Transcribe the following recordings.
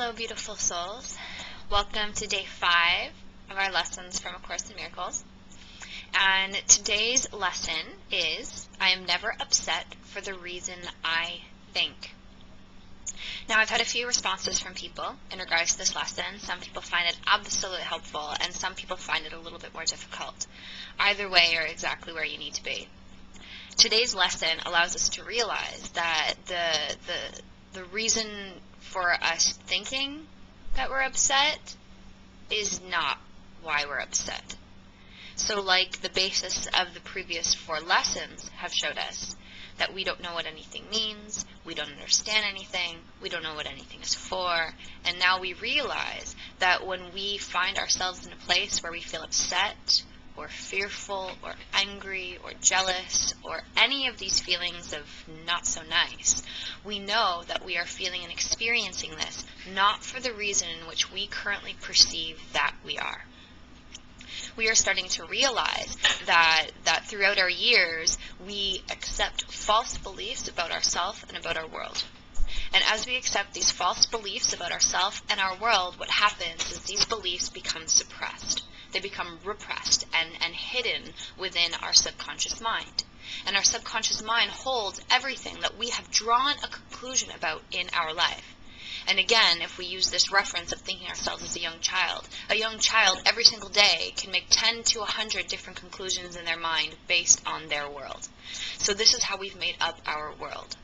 Hello, beautiful souls. Welcome to day 5 of our lessons from A Course in Miracles. And today's lesson is, I am never upset for the reason I think. Now, I've had a few responses from people in regards to this lesson. Some people find it absolutely helpful, and some people find it a little bit more difficult. Either way, you're exactly where you need to be. Today's lesson allows us to realize that the reason for us thinking that we're upset is not why we're upset. So like the basis of the previous 4 lessons have showed us, that we don't know what anything means, we don't understand anything, we don't know what anything is for, and now we realize that when we find ourselves in a place where we feel upset, or fearful, or angry, or jealous, or any of these feelings of not so nice, we know that we are feeling and experiencing this not for the reason in which we currently perceive that we are. We are starting to realize that throughout our years, we accept false beliefs about ourselves and about our world. And as we accept these false beliefs about ourselves and our world, what happens is these beliefs become suppressed. They become repressed and hidden within our subconscious mind. And our subconscious mind holds everything that we have drawn a conclusion about in our life. And again, if we use this reference of thinking ourselves as a young child every single day can make 10 to 100 different conclusions in their mind based on their world. So this is how we've made up our world.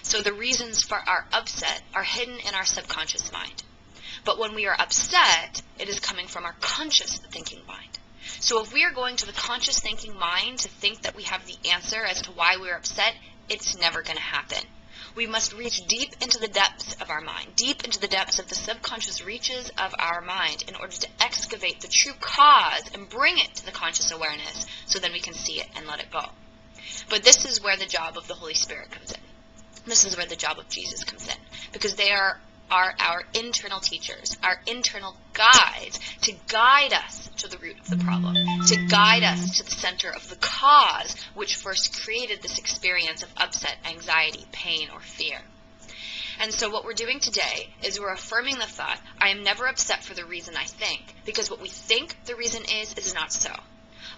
So the reasons for our upset are hidden in our subconscious mind. But when we are upset, it is coming from our conscious thinking mind. So if we are going to the conscious thinking mind to think that we have the answer as to why we're upset, it's never going to happen. We must reach deep into the depths of our mind, deep into the depths of the subconscious reaches of our mind in order to excavate the true cause and bring it to the conscious awareness so then we can see it and let it go. But this is where the job of the Holy Spirit comes in. This is where the job of Jesus comes in, because they are our internal teachers, our internal guides, to guide us to the root of the problem, to guide us to the center of the cause which first created this experience of upset, anxiety, pain, or fear. And so what we're doing today is we're affirming the thought, I am never upset for the reason I think, because what we think the reason is not so.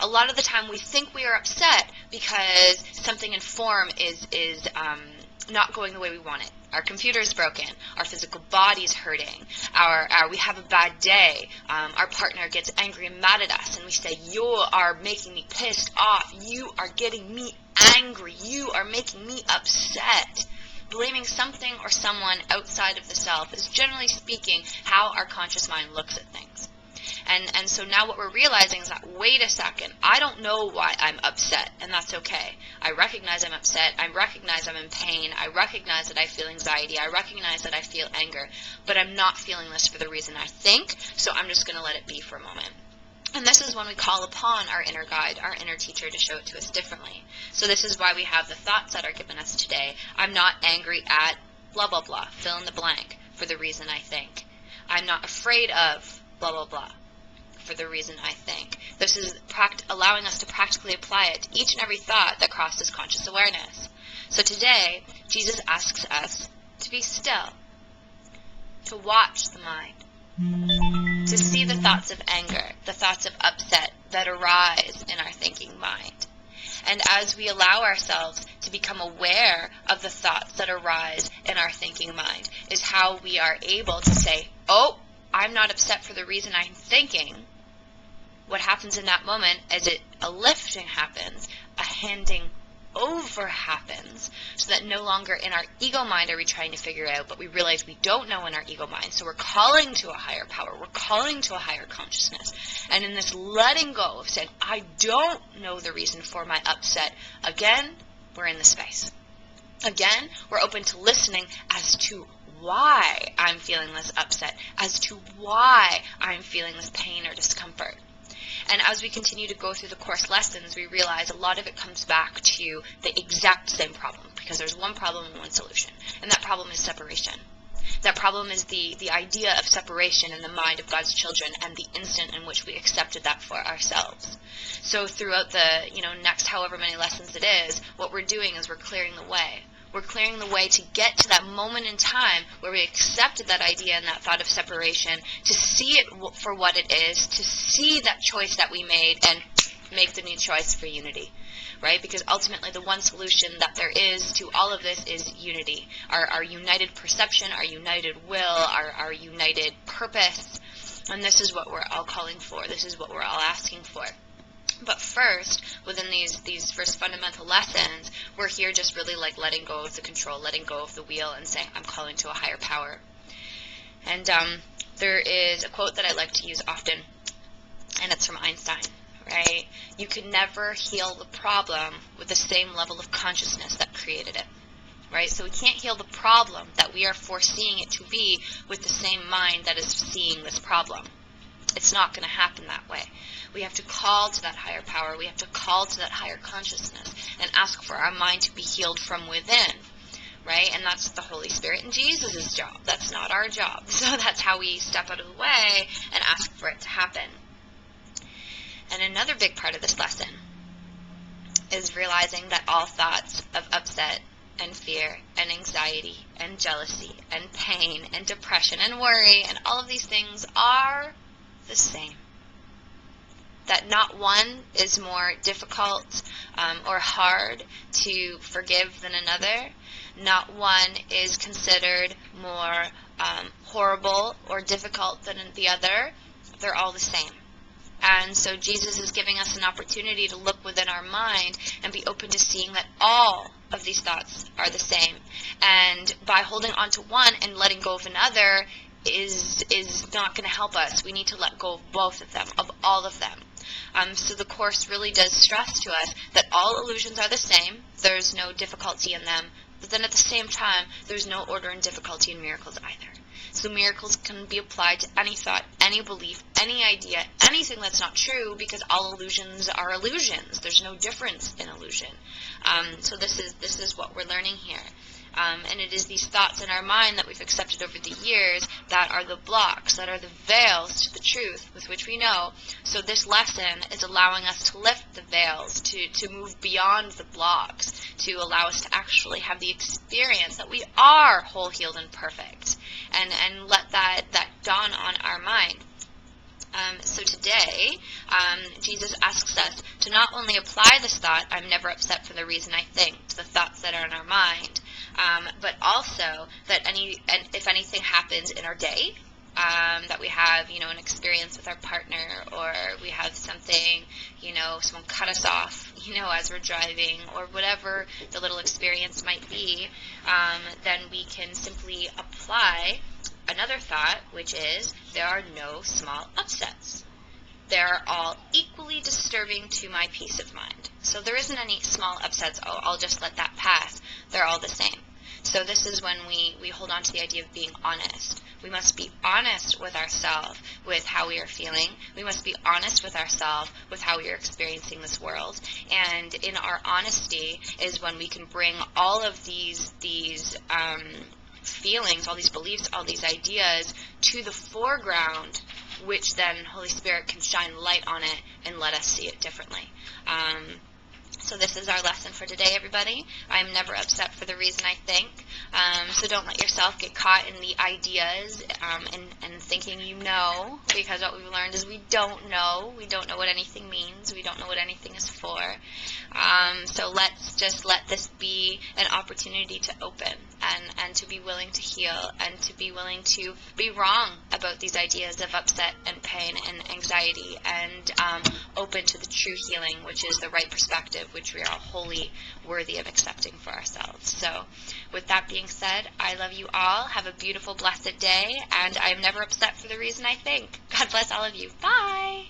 A lot of the time we think we are upset because something in form is not going the way we want it. Our computer is broken. Our physical body is hurting. We have a bad day. Our partner gets angry and mad at us, and we say, you are making me pissed off. You are getting me angry. You are making me upset. Blaming something or someone outside of the self is, generally speaking, how our conscious mind looks at things. And so now what we're realizing is that, wait a second, I don't know why I'm upset, and that's okay. I recognize I'm upset. I recognize I'm in pain. I recognize that I feel anxiety. I recognize that I feel anger, but I'm not feeling this for the reason I think, so I'm just going to let it be for a moment. And this is when we call upon our inner guide, our inner teacher, to show it to us differently. So this is why we have the thoughts that are given us today. I'm not angry at blah, blah, blah, fill in the blank, for the reason I think. I'm not afraid of blah, blah, blah, for the reason I think. This is allowing us to practically apply it to each and every thought that crosses conscious awareness. So today, Jesus asks us to be still, to watch the mind, to see the thoughts of anger, the thoughts of upset that arise in our thinking mind. And as we allow ourselves to become aware of the thoughts that arise in our thinking mind, is how we are able to say, oh, I'm not upset for the reason I'm thinking. What happens in that moment is a lifting happens, a handing over happens, so that no longer in our ego mind are we trying to figure it out, but we realize we don't know in our ego mind. So we're calling to a higher power. We're calling to a higher consciousness. And in this letting go of saying, I don't know the reason for my upset, again, we're in the space. Again, we're open to listening as to why I'm feeling this upset, as to why I'm feeling this pain or discomfort. And as we continue to go through the course lessons, we realize a lot of it comes back to the exact same problem, because there's one problem and one solution, and that problem is separation. That problem is the idea of separation in the mind of God's children and the instant in which we accepted that for ourselves. So throughout the next however many lessons it is, what we're doing is we're clearing the way. We're clearing the way to get to that moment in time where we accepted that idea and that thought of separation, to see it for what it is, to see that choice that we made and make the new choice for unity, right? Because ultimately the one solution that there is to all of this is unity. Our united perception, our united will, our united purpose. And this is what we're all calling for. This is what we're all asking for. But first, within these first fundamental lessons, we're here just really like letting go of the control, letting go of the wheel, and saying, I'm calling to a higher power. And there is a quote that I like to use often, and it's from Einstein, right? You can never heal the problem with the same level of consciousness that created it, right? So we can't heal the problem that we are foreseeing it to be with the same mind that is seeing this problem. It's not going to happen that way. We have to call to that higher power. We have to call to that higher consciousness and ask for our mind to be healed from within, right? And that's the Holy Spirit and Jesus' job. That's not our job. So that's how we step out of the way and ask for it to happen. And another big part of this lesson is realizing that all thoughts of upset and fear and anxiety and jealousy and pain and depression and worry and all of these things are the same. That not one is more difficult or hard to forgive than another. Not one is considered more horrible or difficult than the other. They're all the same. And so Jesus is giving us an opportunity to look within our mind and be open to seeing that all of these thoughts are the same. And by holding on to one and letting go of another is not going to help us. We need to let go of both of them, of all of them. So the Course really does stress to us that all illusions are the same. There's no difficulty in them. But then at the same time, there's no order and difficulty in miracles either. So miracles can be applied to any thought, any belief, any idea, anything that's not true, because all illusions are illusions. There's no difference in illusion. So this is what we're learning here. And it is these thoughts in our mind that we've accepted over the years that are the blocks, that are the veils to the truth with which we know. So this lesson is allowing us to lift the veils, to move beyond the blocks, to allow us to actually have the experience that we are whole, healed, and perfect, and let that dawn on our mind. So today, Jesus asks us to not only apply this thought, I'm never upset for the reason I think, to the thoughts that are in our mind, but also that if anything happens in our day, that we have, an experience with our partner, or we have something, someone cut us off, as we're driving, or whatever the little experience might be, then we can simply apply another thought, which is, there are no small upsets. They're all equally disturbing to my peace of mind. So there isn't any small upsets, I'll just let that pass. They're all the same. So this is when we hold on to the idea of being honest. We must be honest with ourselves, with how we are feeling. We must be honest with ourselves, with how we are experiencing this world. And in our honesty is when we can bring all of these feelings, all these beliefs, all these ideas to the foreground, which then Holy Spirit can shine light on it and let us see it differently. So this is our lesson for today, everybody. I'm never upset for the reason I think. So don't let yourself get caught in the ideas and thinking because what we've learned is we don't know. We don't know what anything means. We don't know what anything is for. So let's just let this be an opportunity to open and to be willing to heal and to be willing to be wrong about these ideas of upset and pain and anxiety, and open to the true healing, which is the right perspective, which we are all wholly worthy of accepting for ourselves. So with that being said, I love you all. Have a beautiful, blessed day, and I'm never upset for the reason I think. God bless all of you. Bye!